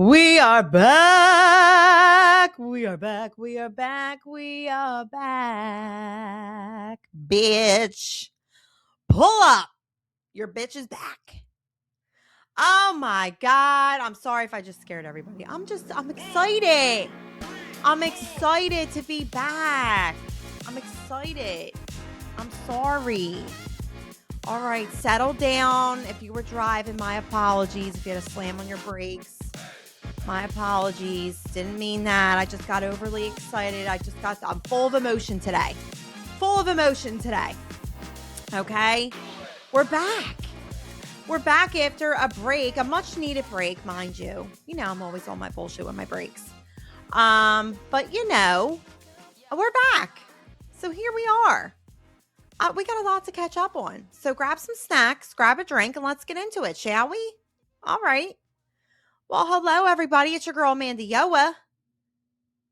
We are back. We are back. We are back. We are back. Bitch. Pull up. Your bitch is back. Oh my God. I'm sorry if I just scared everybody. I'm excited. I'm excited to be back. I'm excited. I'm sorry. All right, settle down. If you were driving, my apologies. If you had to slam on your brakes, my apologies. Didn't mean that. I just got overly excited. I'm full of emotion today. Okay? We're back. We're back after a break, a much needed break, mind you. You know, I'm always on my bullshit with my breaks. But you know, we're back. So here we are. We got a lot to catch up on. So grab some snacks, grab a drink, and let's get into it, shall we? All right. Well, hello, everybody. It's your girl, Amanda Yoa.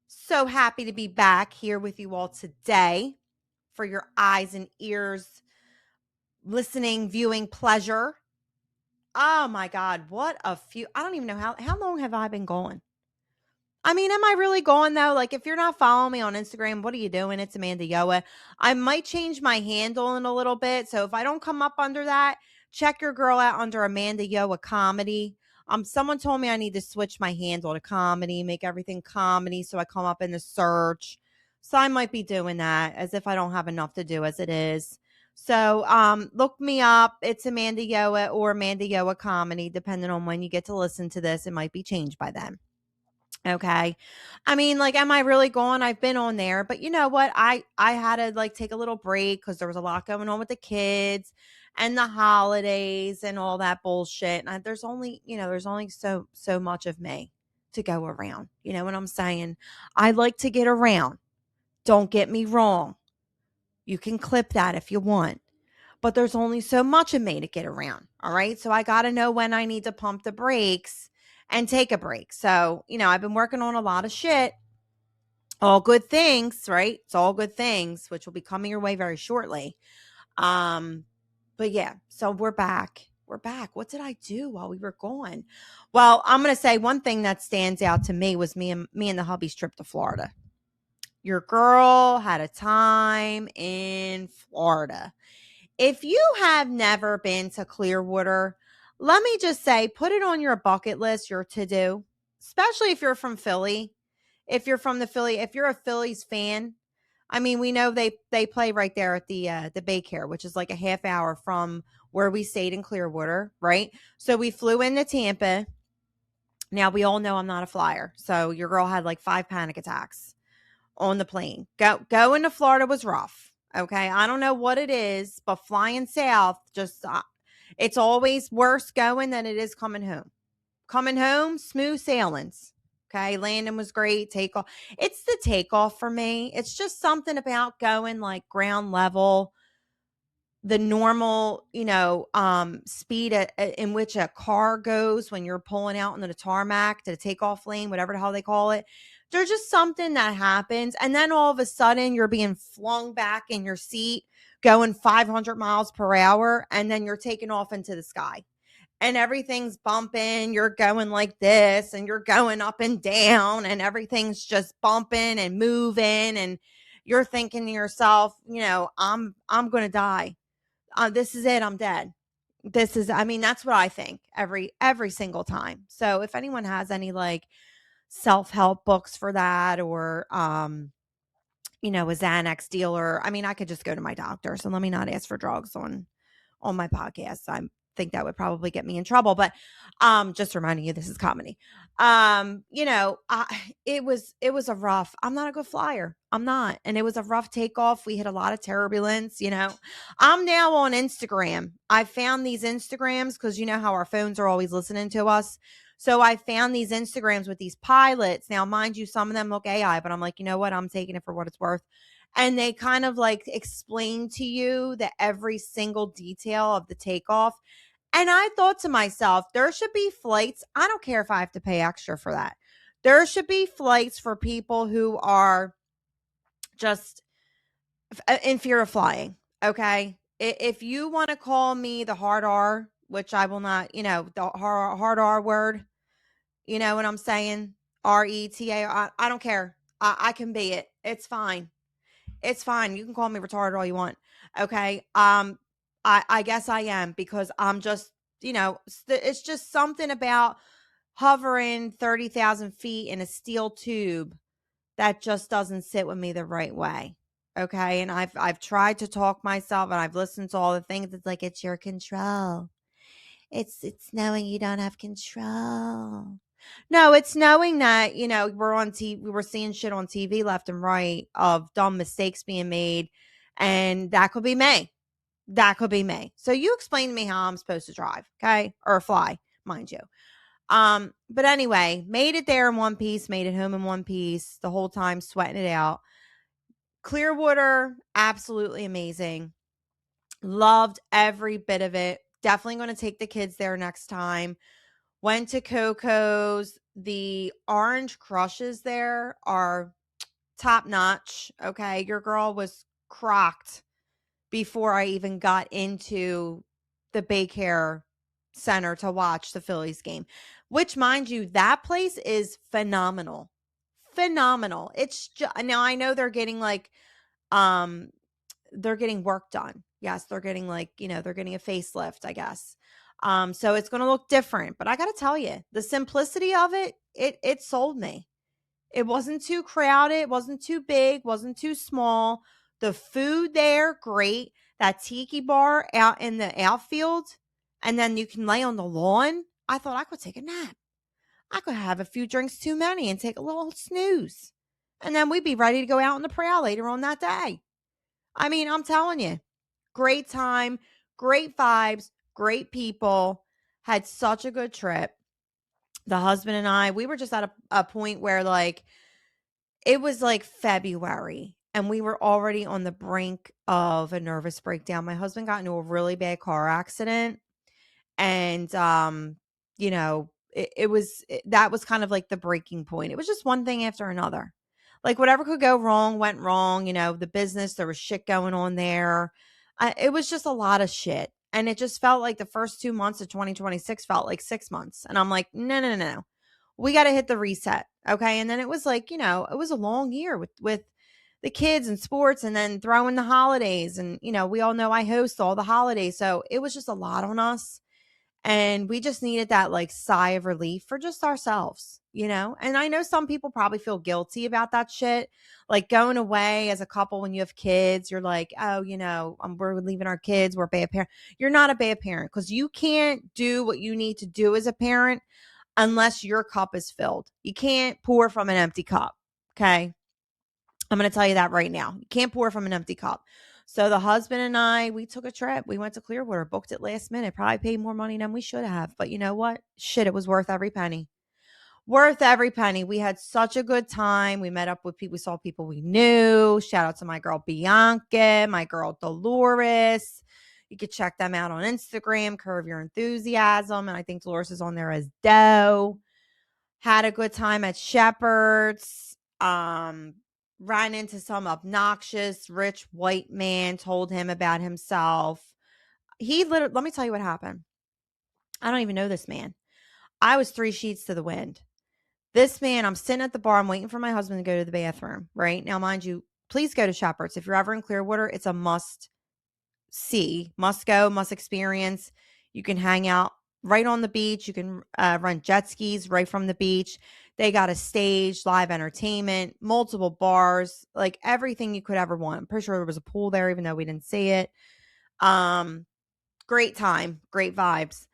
So happy to be back here with you all today for your eyes and ears, listening, viewing pleasure. Oh, my God. I don't even know how long have I been going? I mean, am I really going, though? Like, if you're not following me on Instagram, what are you doing? It's Amanda Yoa. I might change my handle in a little bit. So if I don't come up under that, check your girl out under Amanda Yoa Comedy. Someone told me I need to switch my handle to comedy, make everything comedy so I come up in the search. So I might be doing that as if I don't have enough to do as it is. So look me up. It's Amanda Yoa or Amanda Yoa Comedy, depending on when you get to listen to this. It might be changed by then. Okay. I mean, like, am I really going? I've been on there, but you know what? I had to like take a little break because there was a lot going on with the kids and the holidays and all that bullshit. And there's only so much of me to go around. You know what I'm saying? I like to get around. Don't get me wrong. You can clip that if you want. But there's only so much of me to get around. All right. So I got to know when I need to pump the brakes and take a break. So, you know, I've been working on a lot of shit. All good things, right? It's all good things, which will be coming your way very shortly. But yeah, so we're back. We're back. What did I do while we were gone? Well, I'm going to say one thing that stands out to me was me and the hubby's trip to Florida. Your girl had a time in Florida. If you have never been to Clearwater, let me just say, put it on your bucket list, your to-do, especially if you're from Philly. If you're from the Philly, if you're a Phillies fan, I mean, we know they play right there at the Baycare, which is like a half hour from where we stayed in Clearwater, right? So we flew into Tampa. Now, we all know I'm not a flyer. So your girl had like 5 panic attacks on the plane. Going to Florida was rough. Okay. I don't know what it is, but flying south, it's always worse going than it is coming home. Coming home, smooth sailings. Okay. Landing was great. Takeoff. It's the takeoff for me. It's just something about going like ground level, the normal, speed in which a car goes when you're pulling out into the tarmac to the takeoff lane, whatever the hell they call it. There's just something that happens. And then all of a sudden you're being flung back in your seat going 500 miles per hour. And then you're taking off into the sky and everything's bumping. You're going like this and you're going up and down and everything's just bumping and moving. And you're thinking to yourself, I'm going to die. This is it. I'm dead. That's what I think every single time. So if anyone has any like self-help books for that or, a Xanax dealer, I could just go to my doctor. So let me not ask for drugs on my podcast. I think that would probably get me in trouble, but just reminding you, this is comedy. It was a rough, I'm not a good flyer. I'm not. And it was a rough takeoff. We hit a lot of turbulence, I'm now on Instagram. I found these Instagrams because you know how our phones are always listening to us. So I found these Instagrams with these pilots. Now, mind you, some of them look AI, but I'm like, you know what? I'm taking it for what it's worth. And they kind of like explain to you that every single detail of the takeoff. And I thought to myself, there should be flights. I don't care if I have to pay extra for that. There should be flights for people who are just in fear of flying. Okay. If you want to call me the hard R, which I will not, the hard R word, You know what I'm saying? RETA. I don't care. I can be it. It's fine. It's fine. You can call me retarded all you want. Okay. I guess I am, because I'm just, it's just something about hovering 30,000 feet in a steel tube that just doesn't sit with me the right way. Okay. And I've tried to talk myself, and I've listened to all the things. It's like, it's your control. It's knowing you don't have control. No, it's knowing that, we're on TV, we were seeing shit on TV left and right of dumb mistakes being made. And that could be me. That could be me. So you explain to me how I'm supposed to drive, okay? Or fly, mind you. But anyway, made it there in one piece, made it home in one piece, the whole time sweating it out. Clearwater, absolutely amazing. Loved every bit of it. Definitely going to take the kids there next time. Went to Coco's. The orange crushes there are top notch. Okay. Your girl was crocked before I even got into the Baycare Center to watch the Phillies game, which, mind you, that place is phenomenal. Phenomenal. It's just, now I know they're getting um, they're getting work done. Yes, they're getting they're getting a facelift, I guess. So it's going to look different, but I got to tell you, the simplicity of it sold me. It wasn't too crowded, wasn't too big, wasn't too small. The food there, great. That tiki bar out in the outfield, and then you can lay on the lawn. I thought I could take a nap. I could have a few drinks too many and take a little snooze. And then we'd be ready to go out on the prowl later on that day. I mean, I'm telling you, great time, great vibes, great people. Had such a good trip. The husband and I, we were just at a point where it was like February, and we were already on the brink of a nervous breakdown. My husband got into a really bad car accident, and that was kind of like the breaking point. It was just one thing after another. Like, whatever could go wrong went wrong. The business, there was shit going on there. It was just a lot of shit. And it just felt like the first 2 months of 2026 felt like 6 months. And I'm like, no, no, no, no. We got to hit the reset. Okay. And then it was like, it was a long year with the kids and sports, and then throwing the holidays. And, we all know I host all the holidays. So it was just a lot on us. And we just needed that sigh of relief for just ourselves, And I know some people probably feel guilty about that shit. Like, going away as a couple when you have kids, you're like, oh, we're leaving our kids. We're a bad parent. You're not a bad parent, because you can't do what you need to do as a parent unless your cup is filled. You can't pour from an empty cup. Okay. I'm going to tell you that right now. You can't pour from an empty cup. So the husband and I, we took a trip. We went to Clearwater, booked it last minute, probably paid more money than we should have. But you know what? Shit, it was worth every penny. Worth every penny. We had such a good time. We met up with people. We saw people we knew. Shout out to my girl Bianca, my girl Dolores. You could check them out on Instagram, Curve Your Enthusiasm. And I think Dolores is on there as Doe. Had a good time at Shepherd's. Ran into some obnoxious rich white man, told him about himself. He literally, let me tell you what happened. I don't even know this man. I was 3 sheets to the wind. This man, I'm sitting at the bar. I'm waiting for my husband to go to the bathroom, right? Now, mind you, please go to Shepherd's. If you're ever in Clearwater, it's a must see, must go, must experience. You can hang out right on the beach. You can rent jet skis right from the beach. They got a stage, live entertainment, multiple bars, like everything you could ever want. I'm pretty sure there was a pool there, even though we didn't see it. Great time, great vibes.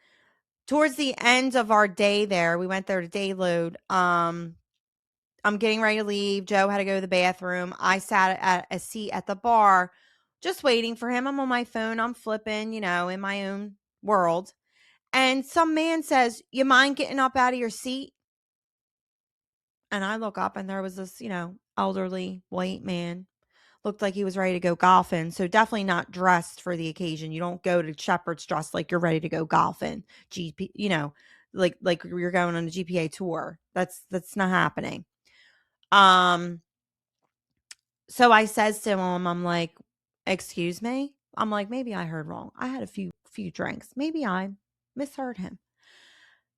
Towards the end of our day there, we went there to day load. I'm getting ready to leave. Joe had to go to the bathroom. I sat at a seat at the bar, just waiting for him. I'm on my phone. I'm flipping, in my own world. And some man says, "You mind getting up out of your seat?" And I look up, and there was this, elderly white man. Looked like he was ready to go golfing. So definitely not dressed for the occasion. You don't go to Shepherd's dressed like you're ready to go golfing. GP, like you're going on a GPA tour. That's not happening. So I says to him, I'm like, "Excuse me?" I'm like, maybe I heard wrong. I had a few drinks. Maybe I misheard him.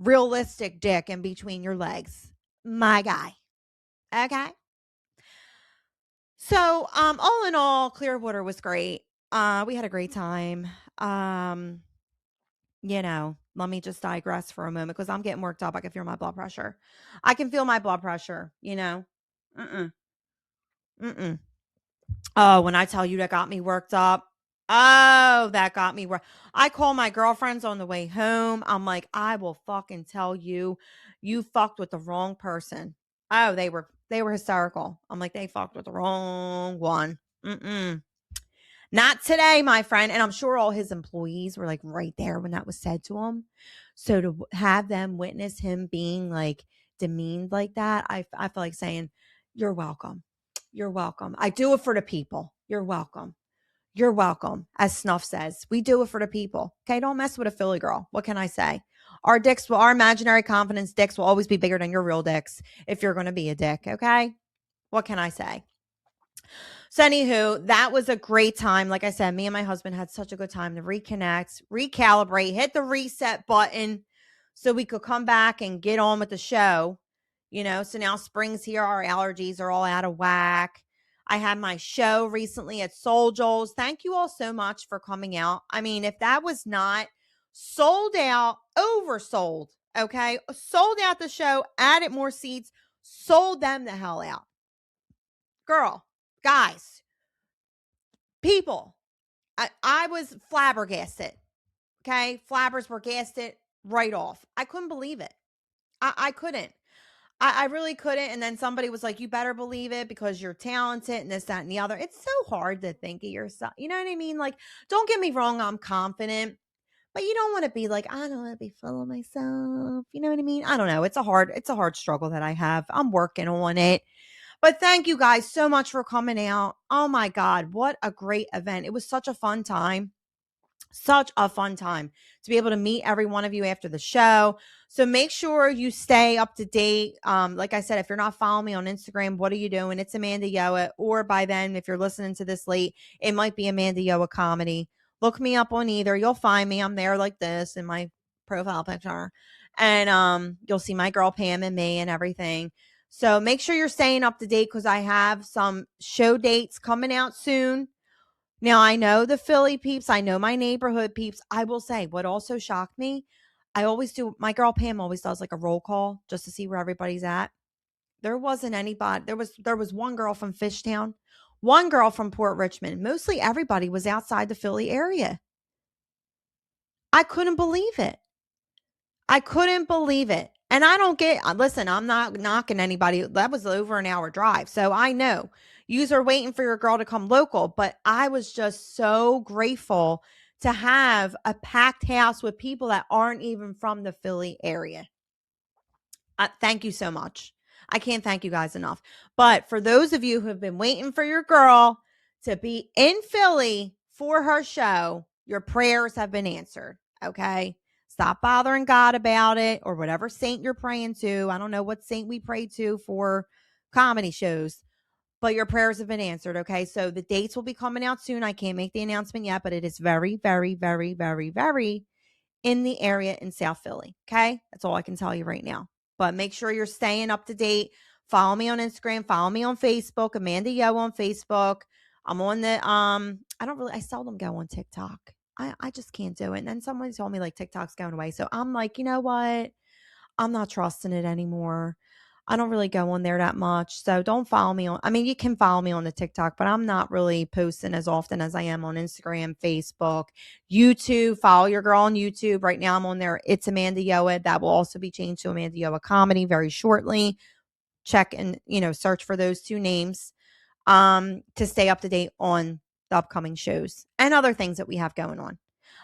realistic dick in between your legs. My guy. Okay. So, all in all, Clearwater was great. We had a great time. Um, let me just digress for a moment because I'm getting worked up. I can feel my blood pressure. I can feel my blood pressure. Mm-mm. Mm-mm. Oh, when I tell you that got me worked up. Oh, that got me worked. I call my girlfriends on the way home. I'm like, I will fucking tell you, you fucked with the wrong person. Oh, they were hysterical. I'm like, they fucked with the wrong one. Mm-mm. Not today, my friend. And I'm sure all his employees were like right there when that was said to him. So to have them witness him being like demeaned like that, I feel like saying, you're welcome. You're welcome. I do it for the people. You're welcome. You're welcome. As Snuff says, we do it for the people. Okay. Don't mess with a Philly girl. What can I say? Our imaginary confidence dicks will always be bigger than your real dicks if you're going to be a dick. Okay. What can I say? So, anywho, that was a great time. Like I said, me and my husband had such a good time to reconnect, recalibrate, hit the reset button so we could come back and get on with the show. So now spring's here. Our allergies are all out of whack. I had my show recently at Soul Joel's. Thank you all so much for coming out. I mean, if that was not sold out, oversold, okay? Sold out the show, added more seats, sold them the hell out. Girl, guys, people, I was flabbergasted. Okay. Flabbers were gasted right off. I couldn't believe it. I couldn't. I really couldn't. And then somebody was like, you better believe it because you're talented and this, that, and the other. It's so hard to think of yourself. You know what I mean? Like, don't get me wrong. I'm confident, but you don't want to be like, I don't want to be full of myself. You know what I mean? I don't know. It's a hard struggle that I have. I'm working on it. But thank you guys so much for coming out. Oh my God, what a great event. It was such a fun time. Such a fun time to be able to meet every one of you after the show. So make sure you stay up to date. Like I said, if you're not following me on Instagram, what are you doing? It's Amanda Yoa. Or by then, if you're listening to this late, it might be Amanda Yoa Comedy. Look me up on either. You'll find me. I'm there like this in my profile picture. And you'll see my girl Pam and me and everything. So make sure you're staying up to date because I have some show dates coming out soon. Now, I know the Philly peeps. I know my neighborhood peeps. I will say what also shocked me, I always do. My girl Pam always does like a roll call just to see where everybody's at. There wasn't anybody. There was one girl from Fishtown, one girl from Port Richmond. Mostly everybody was outside the Philly area. I couldn't believe it. I couldn't believe it. And I don't listen, I'm not knocking anybody. That was over an hour drive. So I know yous are waiting for your girl to come local, but I was just so grateful to have a packed house with people that aren't even from the Philly area. Thank you so much. I can't thank you guys enough. But for those of you who have been waiting for your girl to be in Philly for her show, your prayers have been answered. Okay. Stop bothering God about it or whatever saint you're praying to. I don't know what saint we pray to for comedy shows, but your prayers have been answered. Okay. So the dates will be coming out soon. I can't make the announcement yet, but it is very, very, very, very, very in the area in South Philly. Okay. That's all I can tell you right now. But make sure you're staying up to date. Follow me on Instagram. Follow me on Facebook. Amanda Yo on Facebook. I'm on the I seldom go on TikTok. I just can't do it. And then someone told me like TikTok's going away. So I'm like, you know what? I'm not trusting it anymore. I don't really go on there that much. So don't follow me you can follow me on the TikTok, but I'm not really posting as often as I am on Instagram, Facebook, YouTube. Follow your girl on YouTube. Right now I'm on there. It's Amanda Yoa. That will also be changed to Amanda Yoa Comedy very shortly. Check and, search for those two names to stay up to date on the upcoming shows and other things that we have going on.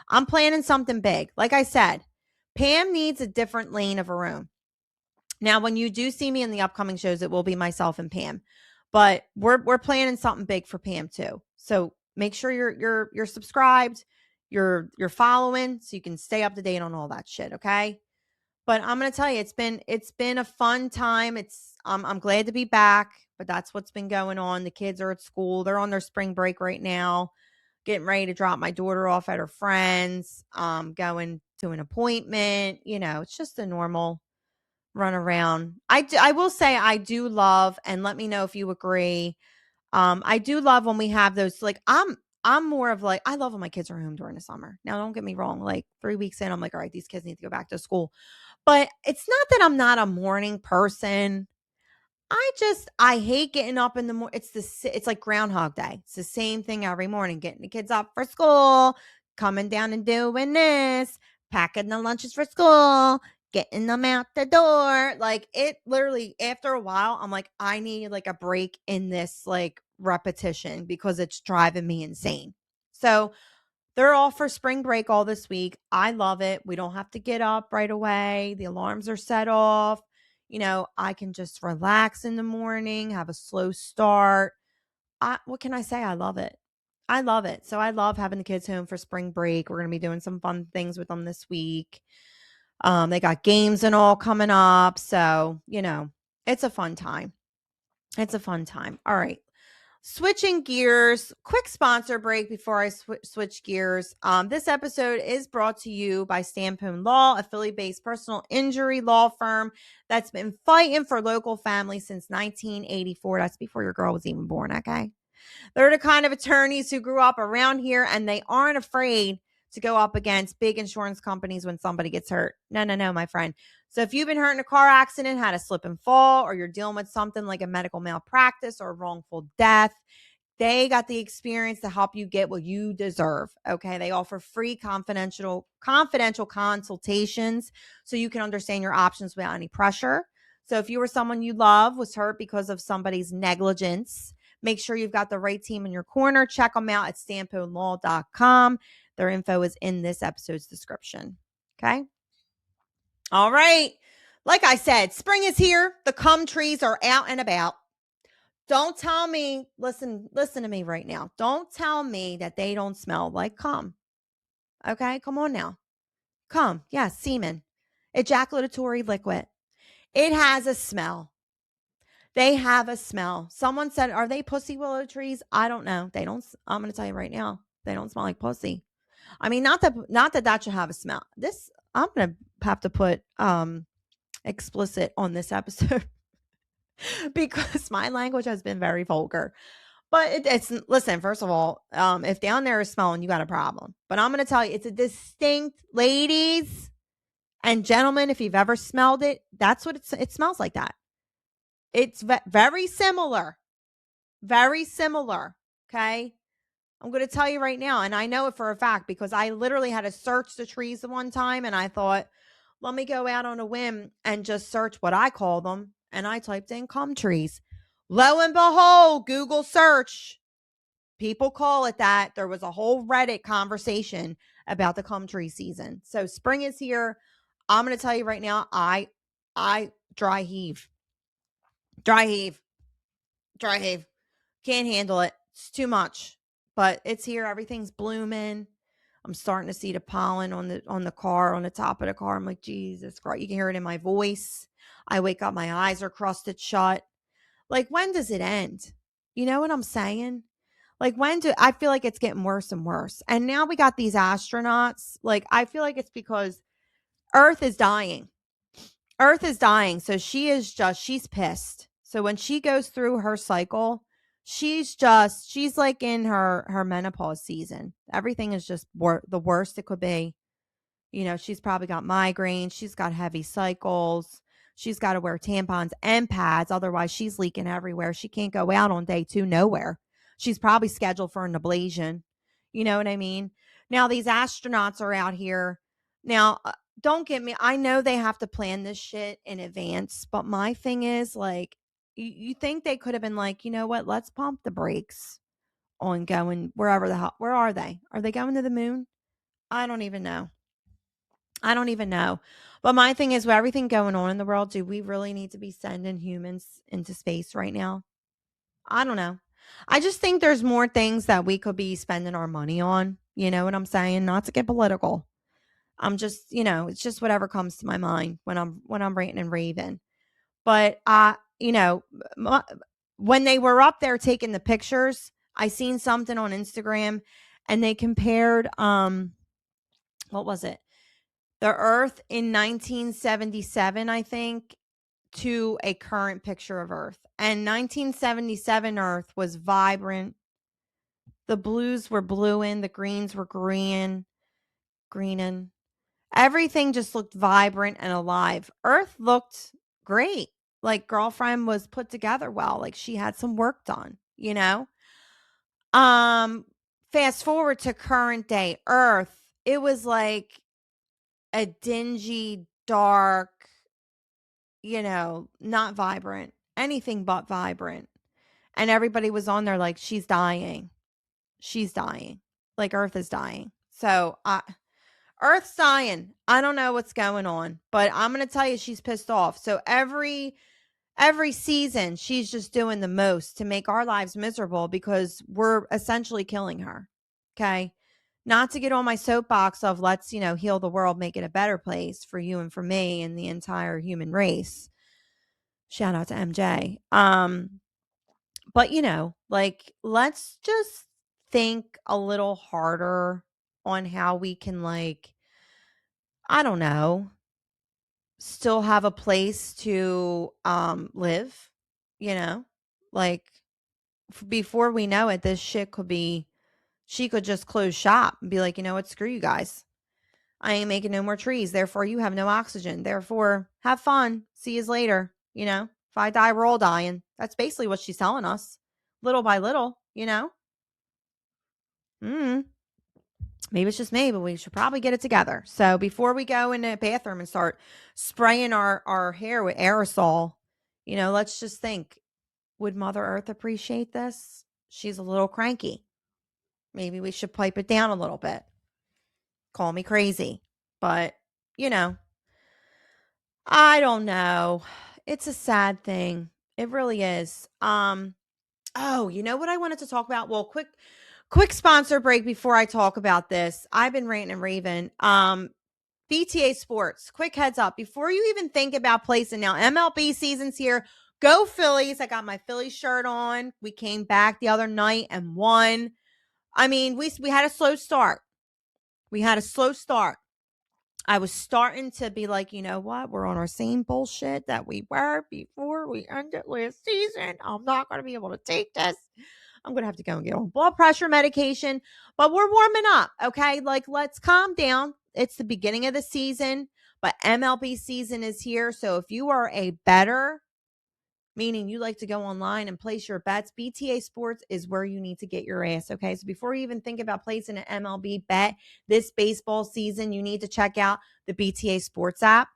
I'm planning something big. Like I said, Pam needs a different lane of her own. Now, when you do see me in the upcoming shows, it will be myself and Pam, but we're planning something big for Pam too. So make sure you're subscribed, you're following, so you can stay up to date on all that shit. Okay. But I'm gonna tell you, it's been a fun time. I'm glad to be back, but that's what's been going on. The kids are at school; they're on their spring break right now, getting ready to drop my daughter off at her friends. Going to an appointment. It's just a normal run around. I will say I do love, and let me know if you agree. I do love when we have those, like, I'm more of like, I love when my kids are home during the summer. Now, don't get me wrong. Like 3 weeks in, I'm like, all right, these kids need to go back to school. But it's not that I'm not a morning person. I hate getting up in the morning. It's like Groundhog Day. It's the same thing every morning, getting the kids up for school, coming down and doing this, packing the lunches for school, getting them out the door. Like, it literally, after a while, I'm like, I need like a break in this like repetition because it's driving me insane. So they're all for spring break all this week. I love it. We don't have to get up right away. The alarms are set off. I can just relax in the morning, have a slow start. What can I say? I love it. I love it. So I love having the kids home for spring break. We're going to be doing some fun things with them this week. They got games and all coming up. So, it's a fun time. It's a fun time. All right. Switching gears, quick sponsor break before I switch gears. This episode is brought to you by Stampone Law, a Philly-based personal injury law firm that's been fighting for local families since 1984. That's before your girl was even born, okay? They're the kind of attorneys who grew up around here, and they aren't afraid to go up against big insurance companies when somebody gets hurt. No, my friend. So if you've been hurt in a car accident, had a slip and fall, or you're dealing with something like a medical malpractice or wrongful death, they got the experience to help you get what you deserve. Okay. They offer free confidential consultations so you can understand your options without any pressure. So if you or someone you love was hurt because of somebody's negligence, make sure you've got the right team in your corner. Check them out at stamponelaw.com. Their info is in this episode's description. Okay. All right. Like I said, spring is here. The cum trees are out and about. Don't tell me, listen to me right now. Don't tell me that they don't smell like cum. Okay. Come on now. Cum. Yes. Semen. Ejaculatory liquid. It has a smell. They have a smell. Someone said, are they pussy willow trees? I don't know. They don't. I'm going to tell you right now. They don't smell like pussy. I mean, not that should have a smell. I'm going to have to put explicit on this episode because my language has been very vulgar. But listen, first of all, if down there is smelling, you got a problem. But I'm going to tell you, it's a distinct, ladies and gentlemen, if you've ever smelled it, that's what it smells like that. It's very similar. Very similar. Okay. I'm going to tell you right now, and I know it for a fact because I literally had to search the trees one time, and I thought, let me go out on a whim and just search what I call them, and I typed in cum trees. Lo and behold, Google search. People call it that. There was a whole Reddit conversation about the cum tree season. So spring is here. I'm going to tell you right now, I dry heave. Can't handle it. It's too much. But it's here. Everything's blooming. I'm starting to see the pollen on the car, on the top of the car. I'm like, Jesus Christ. You can hear it in my voice. I wake up, my eyes are crusted shut. Like, when does it end? You know what I'm saying? Like, I feel like it's getting worse and worse. And now we got these astronauts. Like, I feel like it's because Earth is dying. Earth is dying. So she's pissed. So when she goes through her cycle, she's like in her menopause season. Everything is just the worst it could be. She's probably got migraines. She's got heavy cycles. She's got to wear tampons and pads. Otherwise, she's leaking everywhere. She can't go out on day 2 nowhere. She's probably scheduled for an ablation. You know what I mean? Now, these astronauts are out here. Now, don't get me. I know they have to plan this shit in advance. But my thing is, like, you think they could have been like, you know what? Let's pump the brakes on going wherever the hell. Where are they? Are they going to the moon? I don't even know. But my thing is, with everything going on in the world, do we really need to be sending humans into space right now? I don't know. I just think there's more things that we could be spending our money on. You know what I'm saying? Not to get political. I'm just, it's just whatever comes to my mind when I'm ranting and raving. But when they were up there taking the pictures, I seen something on Instagram, and they compared what was it? the Earth in 1977, I think, to a current picture of Earth. And 1977 Earth was vibrant. The blues were bluing, the greens were greening. Everything just looked vibrant and alive. Earth looked great. Like girlfriend was put together well. Like she had some work done, you know? Um Fast forward to current day Earth, it was like a dingy, dark, not vibrant, anything but vibrant. And everybody was on there like she's dying. She's dying. Like Earth is dying. So, Earth's dying. I don't know what's going on, but I'm going to tell you she's pissed off. So every season she's just doing the most to make our lives miserable because we're essentially killing her. Okay? Not to get on my soapbox of let's, heal the world, make it a better place for you and for me and the entire human race. Shout out to MJ. But like let's just think a little harder on how we can, like, I don't know, still have a place to live, you know? Like before we know it, this shit could be she could just close shop and be like, "You know what? Screw you guys. I ain't making no more trees. Therefore, you have no oxygen. Therefore, have fun. See you later." If I die, we're all dying. That's basically what she's telling us, little by little. Mm. Maybe it's just me, but we should probably get it together. So before we go in the bathroom and start spraying our hair with aerosol, let's just think, would Mother Earth appreciate this? She's a little cranky. Maybe we should pipe it down a little bit. Call me crazy. But, you know, I don't know. It's a sad thing. It really is. Oh, you know what I wanted to talk about? Well, quick sponsor break before I talk about this. I've been ranting and raving. BTA Sports, quick heads up. Before you even think about placing, now MLB season's here. Go Phillies. I got my Phillies shirt on. We came back the other night and won. I mean, we had a slow start. I was starting to be like, you know what? We're on our same bullshit that we were before we ended last season. I'm not going to be able to take this. I'm going to have to go and get on blood pressure medication, but we're warming up. Okay. Like, let's calm down. It's the beginning of the season, but MLB season is here. So if you are a bettor, meaning you like to go online and place your bets, BTA Sports is where you need to get your ass. Okay. So before you even think about placing an MLB bet this baseball season, you need to check out the BTA Sports app.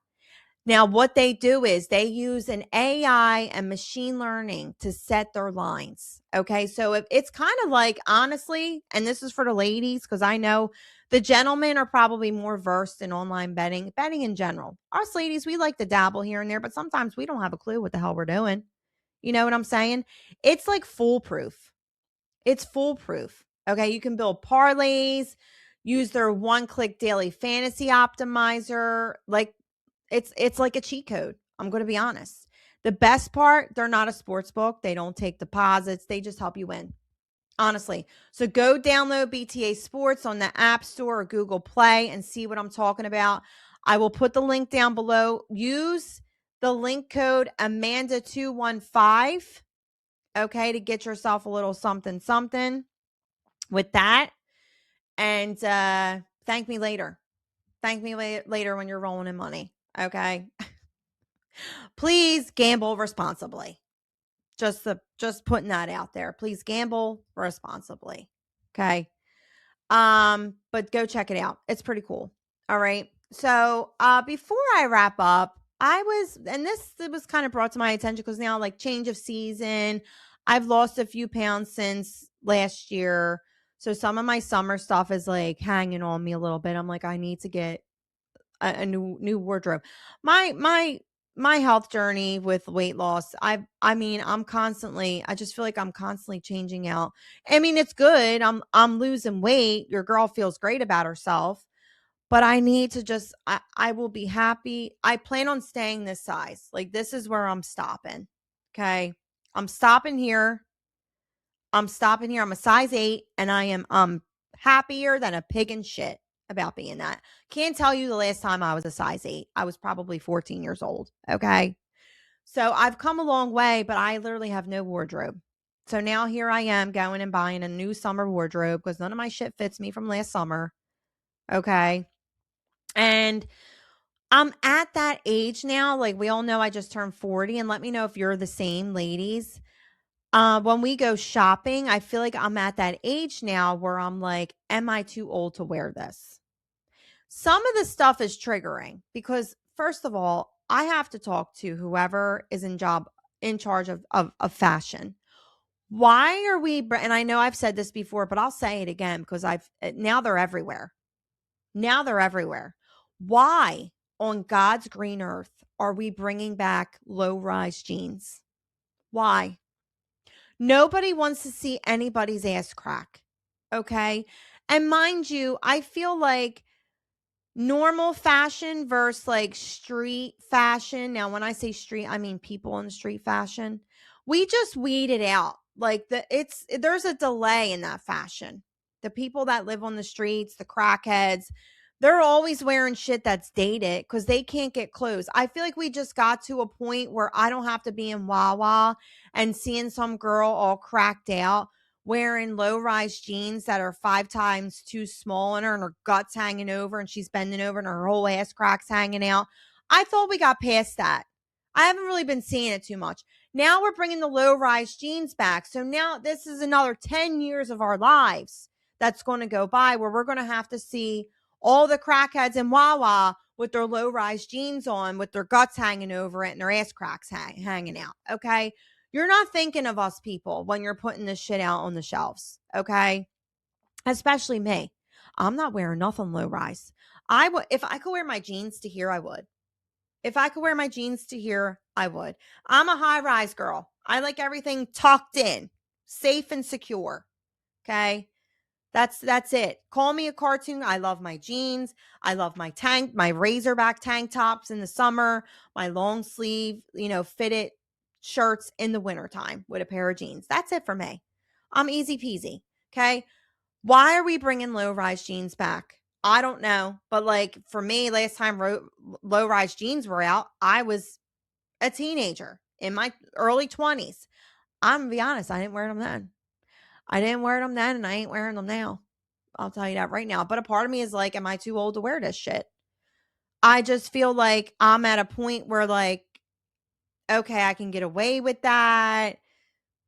Now, what they do is they use an AI and machine learning to set their lines. Okay. So it's kind of like, honestly, and this is for the ladies, because I know the gentlemen are probably more versed in online betting in general. Us ladies, we like to dabble here and there, but sometimes we don't have a clue what the hell we're doing. You know what I'm saying? It's like foolproof. It's foolproof. Okay. You can build parlays, use their one-click daily fantasy optimizer. Like, it's like a cheat code. I'm going to be honest. The best part, they're not a sports book. They don't take deposits. They just help you win. Honestly. So go download BTA Sports on the App Store or Google Play and see what I'm talking about. I will put the link down below. Use the link code Amanda215, okay, to get yourself a little something with that. And thank me later. Thank me later when you're rolling in money, okay? Please gamble responsibly. Just putting that out there. Please gamble responsibly. Okay. But go check it out. It's pretty cool. All right. So before I wrap up, this was kind of brought to my attention because now, like, change of season. I've lost a few pounds since last year. So some of my summer stuff is like hanging on me a little bit. I'm like, I need to get a new wardrobe. My health journey with weight loss, I just feel like I'm constantly changing out. I mean, it's good. I'm losing weight. Your girl feels great about herself, but I need to just I will be happy. I plan on staying this size. Like, this is where I'm stopping. Okay? I'm stopping here. I'm a size 8 and I'm happier than a pig in shit. about being that. Can't tell you the last time I was a size 8. I was probably 14 years old. Okay. So I've come a long way, but I literally have no wardrobe. So now here I am going and buying a new summer wardrobe because none of my shit fits me from last summer. Okay. And I'm at that age now. Like we all know I just turned 40, and let me know if you're the same, ladies. When we go shopping, I feel like I'm at that age now where I'm like, am I too old to wear this? Some of the stuff is triggering because first of all, I have to talk to whoever is in charge of fashion. Why are we, and I know I've said this before, but I'll say it again because now they're everywhere. Now they're everywhere. Why on God's green earth are we bringing back low rise jeans? Why? Nobody wants to see anybody's ass crack. Okay. And mind you, I feel like normal fashion versus like street fashion. Now, when I say street, I mean people in the street fashion. We just weed it out. Like there's a delay in that fashion. The people that live on the streets, the crackheads, they're always wearing shit that's dated because they can't get clothes. I feel like we just got to a point where I don't have to be in Wawa and seeing some girl all cracked out wearing low-rise jeans that are 5 times too small on her and her guts hanging over and she's bending over and her whole ass crack's hanging out. I thought we got past that. I haven't really been seeing it too much. Now we're bringing the low-rise jeans back. So now this is another 10 years of our lives that's going to go by where we're going to have to see all the crackheads in Wawa with their low-rise jeans on with their guts hanging over it and their ass cracks hanging out. Okay. You're not thinking of us people when you're putting this shit out on the shelves, okay? Especially me. I'm not wearing nothing low rise. If I could wear my jeans to here, I would. If I could wear my jeans to here, I would. I'm a high rise girl. I like everything tucked in, safe and secure. Okay? That's it. Call me a cartoon. I love my jeans. I love my Razorback tank tops in the summer, my long sleeve, fitted shirts in the wintertime with a pair of jeans. That's it for me. I'm easy peasy. Okay. Why are we bringing low rise jeans back? I don't know. But like for me, last time low rise jeans were out, I was a teenager in my early 20s. I'm going to be honest. I didn't wear them then. I didn't wear them then and I ain't wearing them now. I'll tell you that right now. But a part of me is like, am I too old to wear this shit? I just feel like I'm at a point where like, okay, I can get away with that.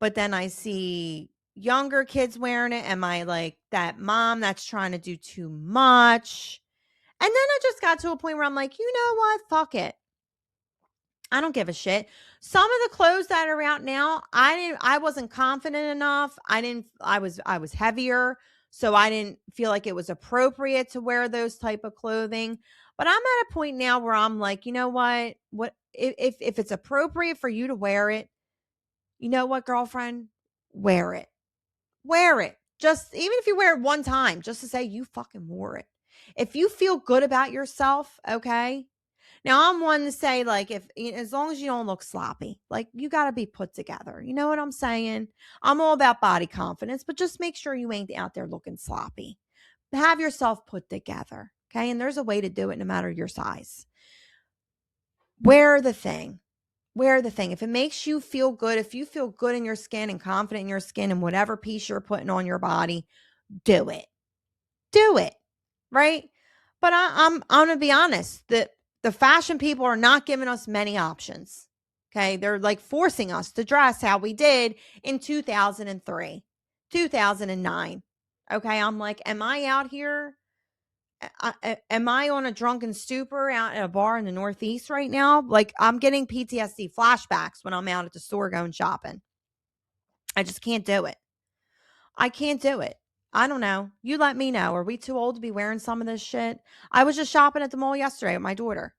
But then I see younger kids wearing it. Am I like that mom that's trying to do too much? And then I just got to a point where I'm like, you know what? Fuck it. I don't give a shit. Some of the clothes that are out now, I wasn't confident enough. I was heavier, so I didn't feel like it was appropriate to wear those type of clothing. But I'm at a point now where I'm like, you know what? What if it's appropriate for you to wear it, you know what, girlfriend? Wear it. Wear it. Just even if you wear it one time, just to say you fucking wore it. If you feel good about yourself, okay? Now I'm one to say like as long as you don't look sloppy, like you got to be put together. You know what I'm saying? I'm all about body confidence, but just make sure you ain't out there looking sloppy. Have yourself put together, okay? And there's a way to do it no matter your size. Wear the thing. Wear the thing. If it makes you feel good, if you feel good in your skin and confident in your skin and whatever piece you're putting on your body, do it. Do it. Right? But I'm going to be honest, that the fashion people are not giving us many options. Okay? They're like forcing us to dress how we did in 2003, 2009. Okay? I'm like, am I out here? Am I on a drunken stupor out at a bar in the Northeast right now? Like I'm getting PTSD flashbacks when I'm out at the store going shopping. I just can't do it. I can't do it. I don't know. You let me know. Are we too old to be wearing some of this shit? I was just shopping at the mall yesterday with my daughter.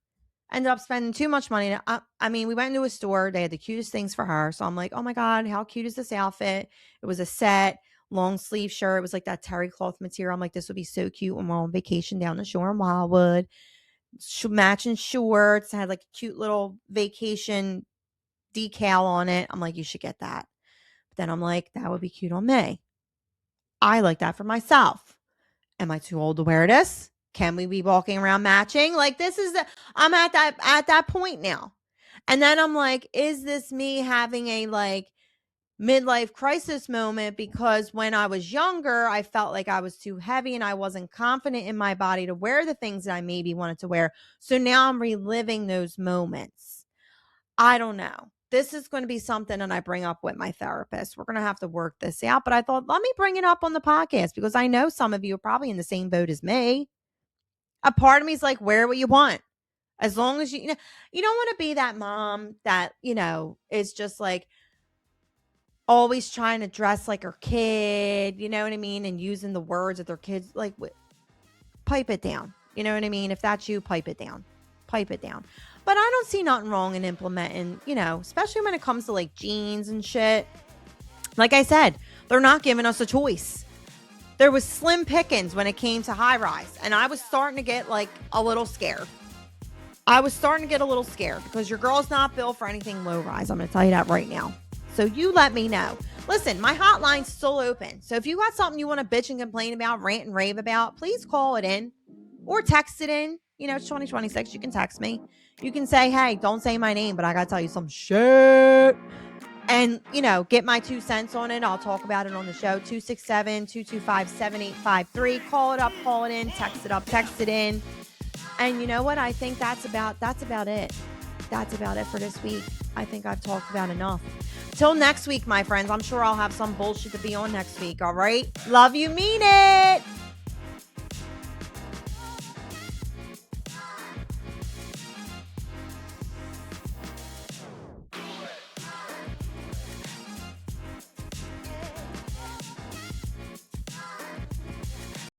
Ended up spending too much money. I mean, we went into a store. They had the cutest things for her. So I'm like, oh my God, how cute is this outfit? It was a set, long sleeve shirt. It was like that terry cloth material. I'm like, this would be so cute when we're on vacation down the shore in Wildwood. Matching shorts. I had like a cute little vacation decal on it. I'm like, you should get that. But then I'm like, that would be cute on me. I like that for myself. Am I too old to wear this? Can we be walking around matching? Like, I'm at that point now. And then I'm like, is this me having a like midlife crisis moment? Because when I was younger, I felt like I was too heavy and I wasn't confident in my body to wear the things that I maybe wanted to wear. So now I'm reliving those moments. I don't know. This is going to be something that I bring up with my therapist. We're going to have to work this out. But I thought, let me bring it up on the podcast because I know some of you are probably in the same boat as me. A part of me is like, wear what you want. As long as you don't want to be that mom that, is just like always trying to dress like her kid, you know what I mean? And using the words of their kids, like, pipe it down. You know what I mean? If that's you, pipe it down. Pipe it down. But I don't see nothing wrong in implementing, especially when it comes to like jeans and shit. Like I said, they're not giving us a choice. There was slim pickings when it came to high rise. And I was starting to get like a little scared. Because your girl's not built for anything low rise. I'm going to tell you that right now. So you let me know. Listen, my hotline's still open. So if you got something you want to bitch and complain about, rant and rave about, please call it in or text it in. It's 2026. You can text me. You can say, hey, don't say my name, but I got to tell you some shit. And, get my 2 cents on it. I'll talk about it on the show. 267-225-7853. Call it up, call it in, text it up, text it in. And you know what? I think that's about it. That's about it for this week. I think I've talked about enough. Till next week, my friends. I'm sure I'll have some bullshit to be on next week. All right. Love you, mean it.